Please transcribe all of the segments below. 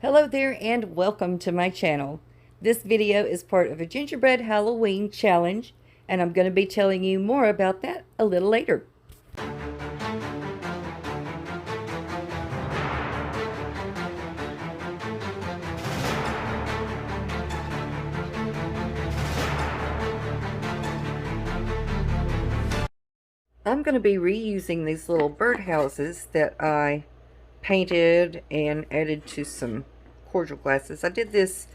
Hello there and welcome to my channel. This video is part of a gingerbread Halloween challenge and I'm going to be telling you more about that a little later. I'm going to be reusing these little birdhouses that I painted and added to some cordial glasses. I did this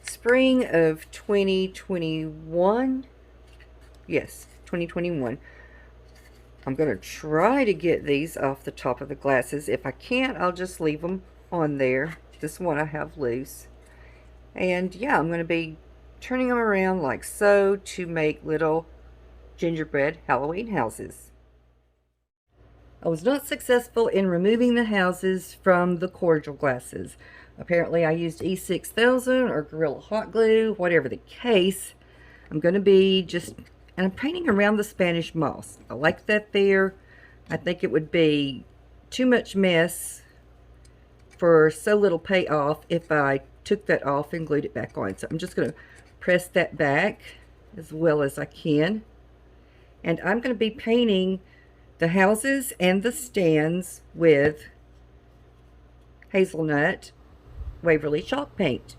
spring of 2021. Yes, 2021. I'm going to try to get these off the top of the glasses. If I can't, I'll just leave them on there. This one I have loose. And yeah, I'm going to be turning them around like so to make little gingerbread Halloween houses. I was not successful in removing the houses from the cordial glasses. Apparently I used E6000 or Gorilla Hot Glue, whatever the case. I'm going to be and I'm painting around the Spanish moss. I like that there. I think it would be too much mess for so little payoff if I took that off and glued it back on. So I'm just going to press that back as well as I can. And I'm going to be painting the houses and the stands with hazelnut Waverly chalk paint.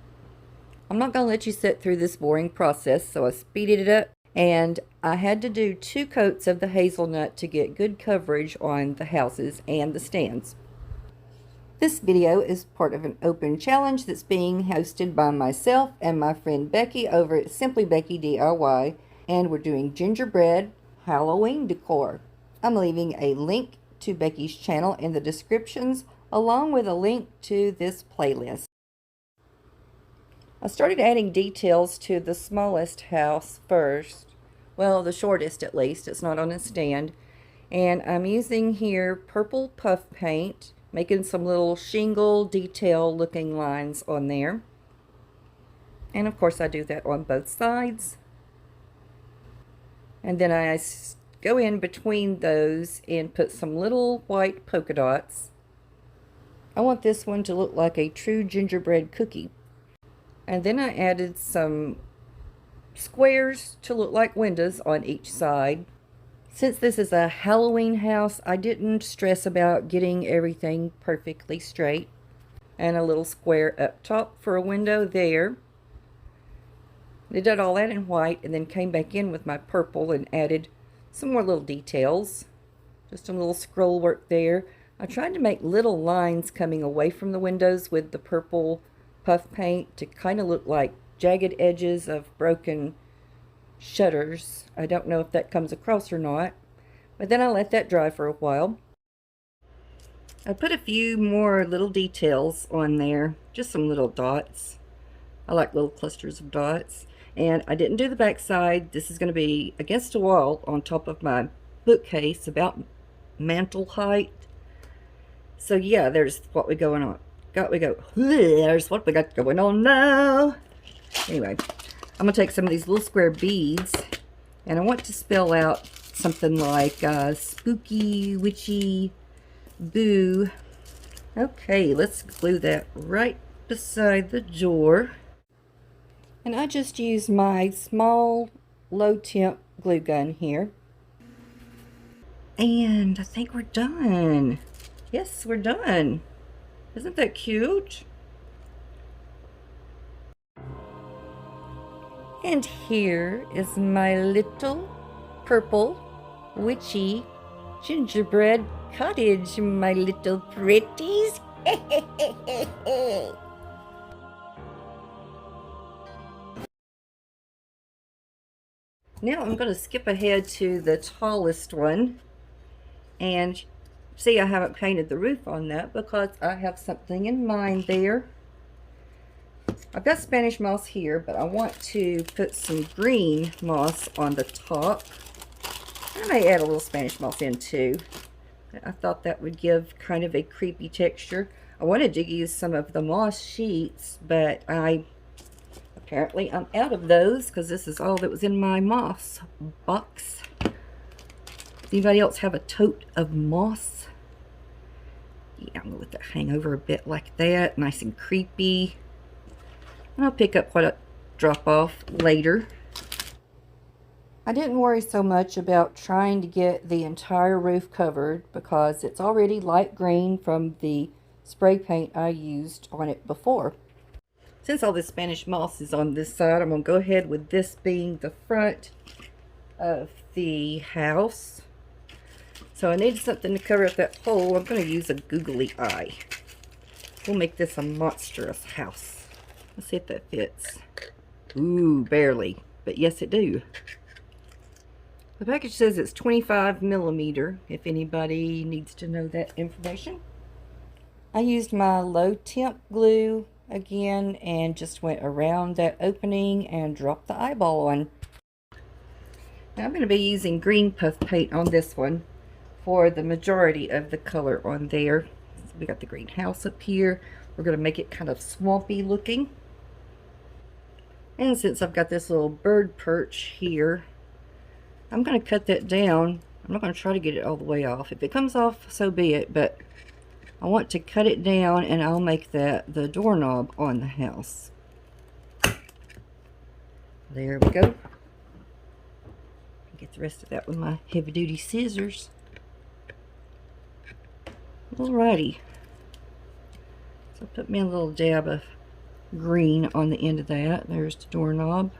I'm not going to let you sit through this boring process, so I speeded it up, and I had to do 2 coats of the hazelnut to get good coverage on the houses and the stands. This video is part of an open challenge that's being hosted by myself and my friend Becky over at Simply Becky DIY, and we're doing gingerbread Halloween decor. I'm leaving a link to Becky's channel in the descriptions, along with a link to this playlist. I started adding details to the smallest house first. Well, the shortest at least. It's not on a stand. And I'm using here purple puff paint, making some little shingle detail looking lines on there. And of course I do that on both sides. And then I go in between those and put some little white polka dots. I want this one to look like a true gingerbread cookie. And then I added some squares to look like windows on each side. Since this is a Halloween house, I didn't stress about getting everything perfectly straight. And a little square up top for a window there. I did all that in white and then came back in with my purple and added some more little details. Just a little scroll work there. I tried to make little lines coming away from the windows with the purple puff paint to kind of look like jagged edges of broken shutters. I don't know if that comes across or not. But then I let that dry for a while. I put a few more little details on there. Just some little dots. I like little clusters of dots. And I didn't do the back side. This is going to be against a wall on top of my bookcase, about mantle height. So yeah, there's what we going on. There's what we got going on now. Anyway, I'm gonna take some of these little square beads, and I want to spell out something like spooky, witchy, boo. Okay, let's glue that right beside the door. And I just use my small low temp glue gun here. And I think we're done. Yes, we're done. Isn't that cute? And here is my little purple witchy gingerbread cottage, my little pretties. Now I'm going to skip ahead to the tallest one, and see, I haven't painted the roof on that because I have something in mind there. I've got Spanish moss here, but I want to put some green moss on the top. I may add a little Spanish moss in too. I thought that would give kind of a creepy texture. I wanted to use some of the moss sheets, but apparently I'm out of those because this is all that was in my moss box. Does anybody else have a tote of moss? Yeah, I'm gonna let that hang over a bit like that, nice and creepy. And I'll pick up what I drop off later. I didn't worry so much about trying to get the entire roof covered because it's already light green from the spray paint I used on it before. Since all this Spanish moss is on this side, I'm going to go ahead with this being the front of the house. So I need something to cover up that hole. I'm going to use a googly eye. We'll make this a monstrous house. Let's see if that fits. Ooh, barely. But yes, it do. The package says it's 25 millimeter, if anybody needs to know that information. I used my low temp glue again and just went around that opening and dropped the eyeball on. Now I'm going to be using green puff paint on this one for the majority of the color on there. So we got the greenhouse up here. We're going to make it kind of swampy looking. And since I've got this little bird perch here, I'm going to cut that down. I'm not going to try to get it all the way off. If it comes off, so be it, but I want to cut it down and I'll make that the doorknob on the house. There we go. Get the rest of that with my heavy-duty scissors. Alrighty. So put me a little dab of green on the end of that. There's the doorknob.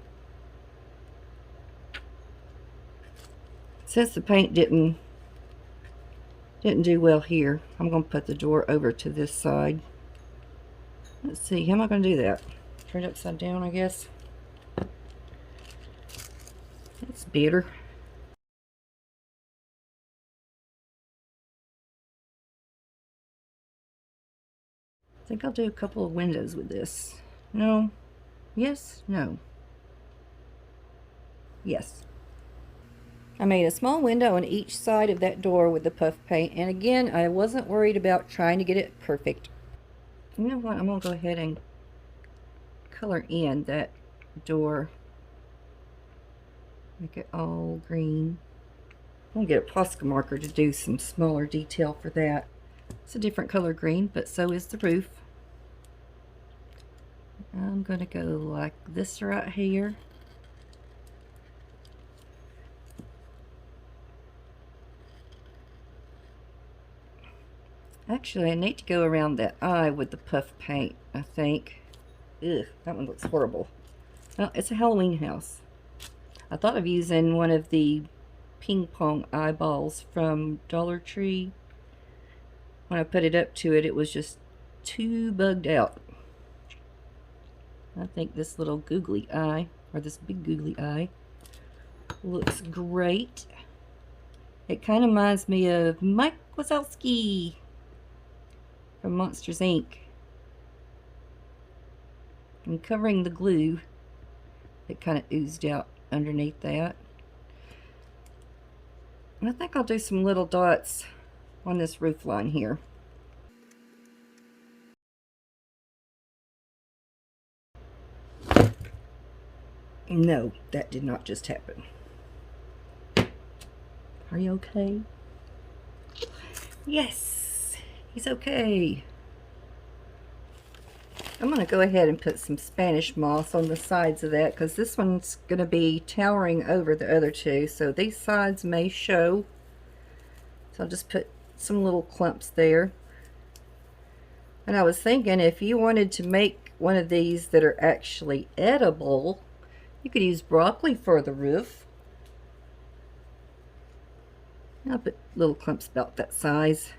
Since the paint didn't do well here, I'm going to put the door over to this side. Let's see, how am I going to do that? Turn it upside down, I guess. That's better. I think I'll do a couple of windows with this. No. Yes. No. Yes. I made a small window on each side of that door with the puff paint, and again, I wasn't worried about trying to get it perfect. You know what? I'm going to go ahead and color in that door. Make it all green. I'm going to get a Posca marker to do some smaller detail for that. It's a different color green, but so is the roof. I'm going to go like this right here. Actually, I need to go around that eye with the puff paint, I think. Ugh, that one looks horrible. Well, it's a Halloween house. I thought of using one of the ping pong eyeballs from Dollar Tree. When I put it up to it, it was just too bugged out. I think this little googly eye, or this big googly eye, looks great. It kind of reminds me of Mike Wazowski from Monsters, Inc. And covering the glue, it kind of oozed out underneath that. And I think I'll do some little dots on this roof line here. No, that did not just happen. Are you okay? Yes, he's okay. I'm going to go ahead and put some Spanish moss on the sides of that because this one's going to be towering over the other two, so these sides may show. So I'll just put some little clumps there. And I was thinking if you wanted to make one of these that are actually edible, you could use broccoli for the roof. I'll put little clumps about that size.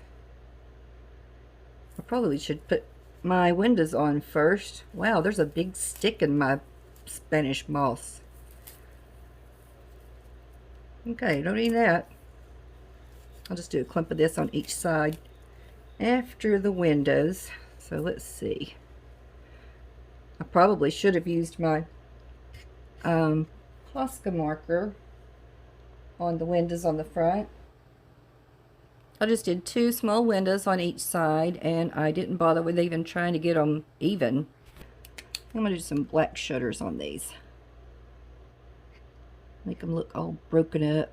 I probably should put my windows on first. Wow, there's a big stick in my Spanish moss. Okay, don't need that. I'll just do a clump of this on each side after the windows. So let's see. I probably should have used my Posca marker on the windows on the front. I just did 2 small windows on each side, and I didn't bother with even trying to get them even. I'm going to do some black shutters on these. Make them look all broken up.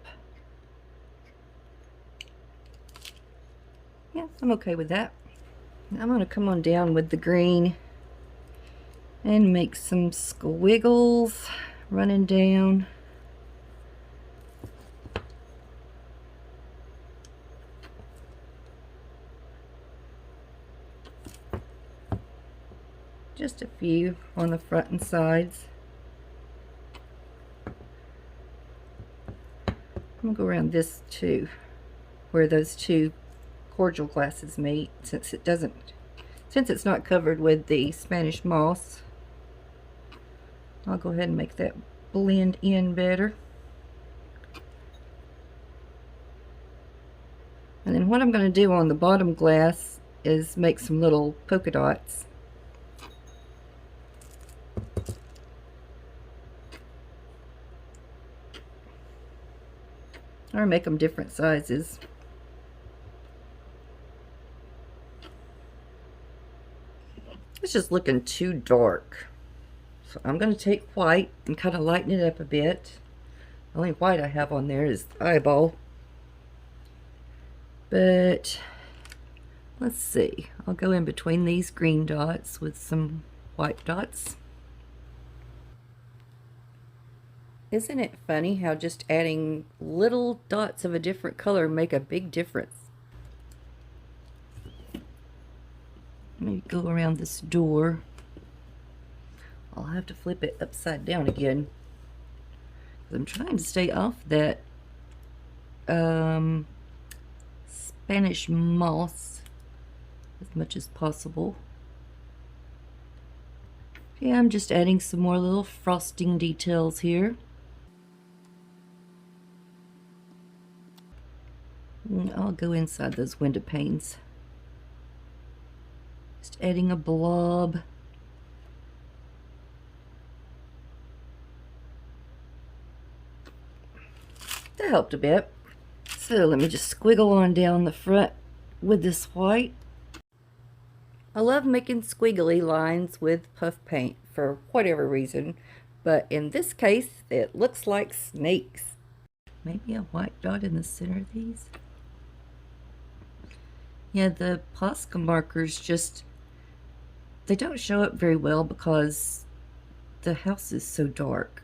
Yeah, I'm okay with that. I'm going to come on down with the green and make some squiggles running down. Just a few on the front and sides. I'm going to go around this too, where those two cordial glasses meet, since it's not covered with the Spanish moss. I'll go ahead and make that blend in better. And then what I'm going to do on the bottom glass is make some little polka dots. Or make them different sizes. It's just looking too dark. So I'm going to take white and kind of lighten it up a bit. The only white I have on there is the eyeball. But let's see. I'll go in between these green dots with some white dots. Isn't it funny how just adding little dots of a different color make a big difference? Maybe go around this door. I'll have to flip it upside down again. I'm trying to stay off that Spanish moss as much as possible. Yeah, I'm just adding some more little frosting details here. And I'll go inside those window panes. Just adding a blob. That helped a bit. So let me just squiggle on down the front with this white. I love making squiggly lines with puff paint for whatever reason, but in this case it looks like snakes. Maybe a white dot in the center of these. Yeah, the Posca markers just, they don't show up very well because the house is so dark.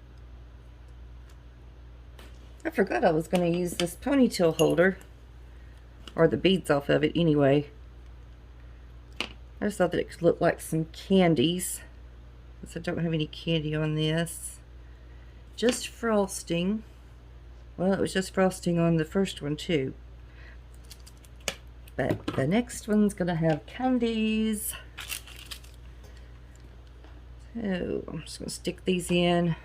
I forgot I was going to use this ponytail holder, or the beads off of it anyway. I just thought that it could look like some candies, because I don't have any candy on this. Just frosting. Well, it was just frosting on the first one too. But the next one's going to have candies. So I'm just going to stick these in.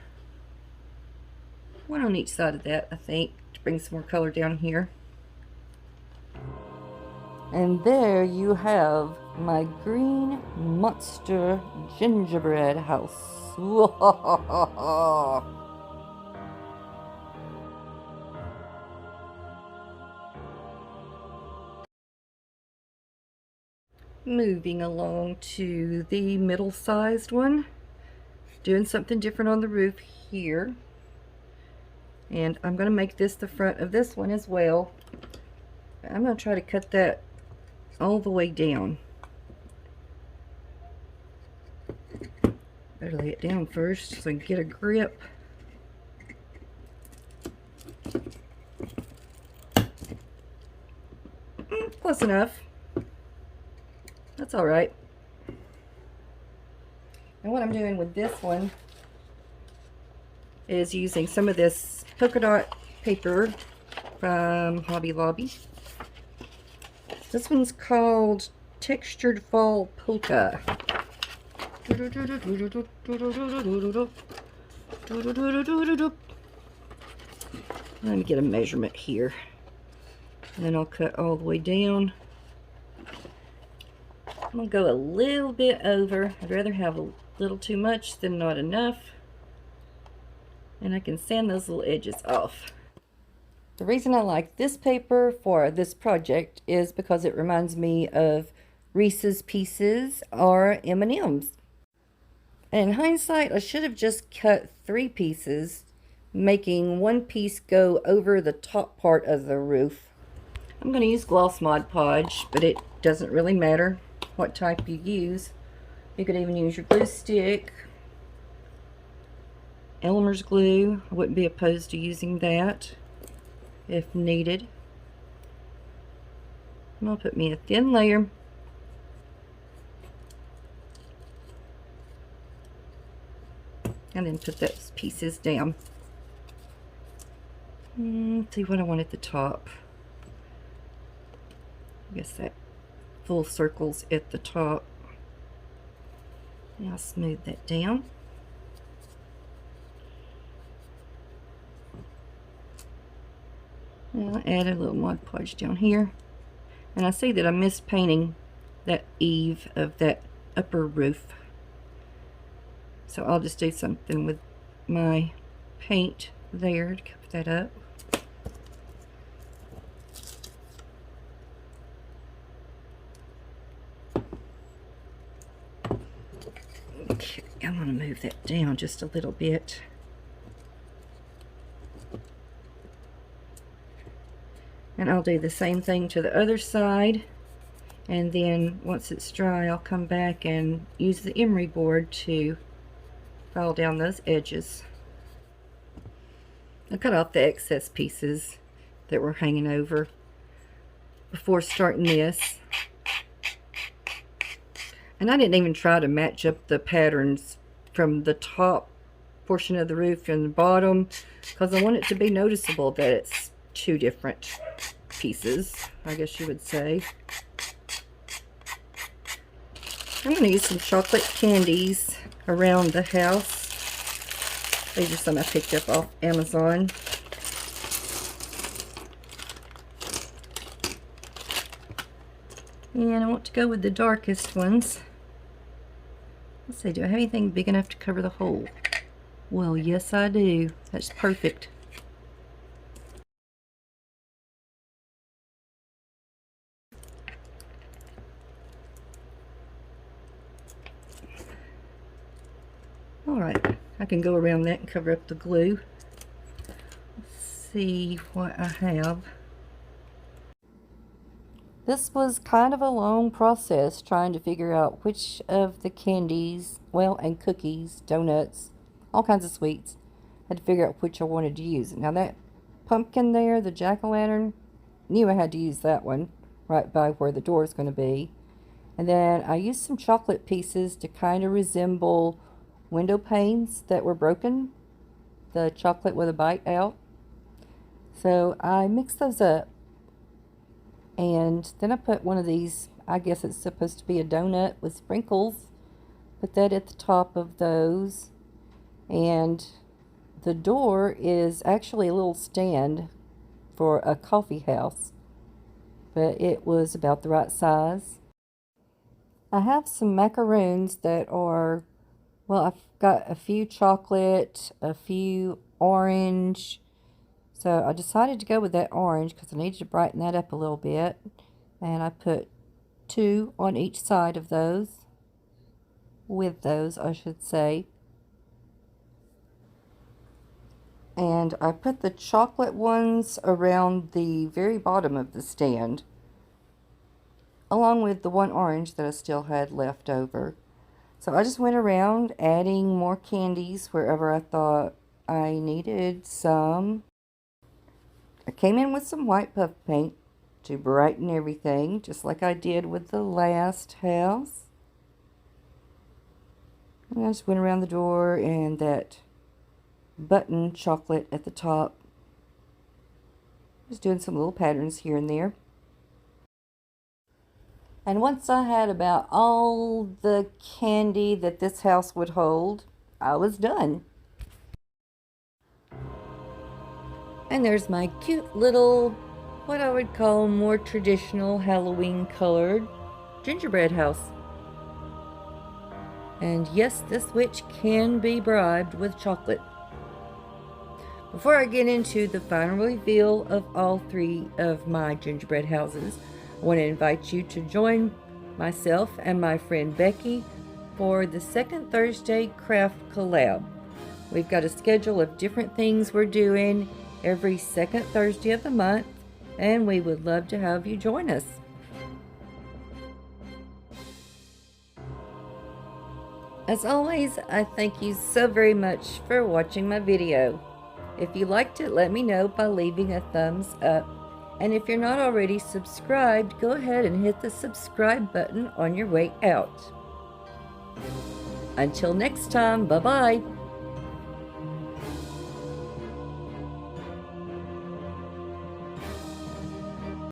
One on each side of that, I think, to bring some more color down here. And there you have my green monster gingerbread house. Moving along to the middle-sized one. Doing something different on the roof here. And I'm going to make this the front of this one as well. I'm going to try to cut that all the way down. Better lay it down first so I can get a grip. Close enough. That's alright. And what I'm doing with this one is using some of this polka dot paper from Hobby Lobby. This one's called Textured Fall Polka. Let me get a measurement here. And then I'll cut all the way down. I'm going to go a little bit over. I'd rather have a little too much than not enough. And I can sand those little edges off. The reason I like this paper for this project is because it reminds me of Reese's Pieces or M&M's. And in hindsight, I should have just cut 3 pieces, making one piece go over the top part of the roof. I'm going to use Gloss Mod Podge, but it doesn't really matter. what type you use. You could even use your glue stick, Elmer's glue. I wouldn't be opposed to using that if needed. I'm going to put me a thin layer. And then put those pieces down. See what I want at the top. I guess that full circles at the top. Now I'll smooth that down. And I'll add a little Mod Podge down here. And I see that I missed painting that eave of that upper roof. So I'll just do something with my paint there to cover that up. Okay, I'm going to move that down just a little bit. And I'll do the same thing to the other side. And then once it's dry, I'll come back and use the emery board to file down those edges. I cut off the excess pieces that were hanging over before starting this. And I didn't even try to match up the patterns from the top portion of the roof and the bottom, because I want it to be noticeable that it's two different pieces, I guess you would say. I'm going to use some chocolate candies around the house. These are some I picked up off Amazon. And I want to go with the darkest ones. Let's see, do I have anything big enough to cover the hole? Well, yes I do. That's perfect. Alright, I can go around that and cover up the glue. Let's see what I have. This was kind of a long process trying to figure out which of the candies, well, and cookies, donuts, all kinds of sweets, I had to figure out which I wanted to use. Now that pumpkin there, the jack-o'-lantern, knew I had to use that one right by where the door is going to be. And then I used some chocolate pieces to kind of resemble window panes that were broken, the chocolate with a bite out. So I mixed those up, and then I put one of these, I guess it's supposed to be a donut with sprinkles, put that at the top of those. And the door is actually a little stand for a coffee house, but it was about the right size. I have some macaroons that are, well, I've got a few chocolate, a few orange. So I decided to go with that orange because I needed to brighten that up a little bit. And I put 2 on each side of those. With those, I should say. And I put the chocolate ones around the very bottom of the stand, along with the one orange that I still had left over. So I just went around adding more candies wherever I thought I needed some. I came in with some white puff paint to brighten everything, just like I did with the last house. And I just went around the door and that button chocolate at the top. Just doing some little patterns here and there. And once I had about all the candy that this house would hold, I was done. And there's my cute little, what I would call more traditional Halloween colored gingerbread house. And yes, this witch can be bribed with chocolate. Before I get into the final reveal of all 3 of my gingerbread houses, I want to invite you to join myself and my friend Becky for the second Thursday craft collab. We've got a schedule of different things we're doing every second Thursday of the month, and we would love to have you join us. As always, I thank you so very much for watching my video. If you liked it, let me know by leaving a thumbs up. And if you're not already subscribed, go ahead and hit the subscribe button on your way out. Until next time, bye-bye.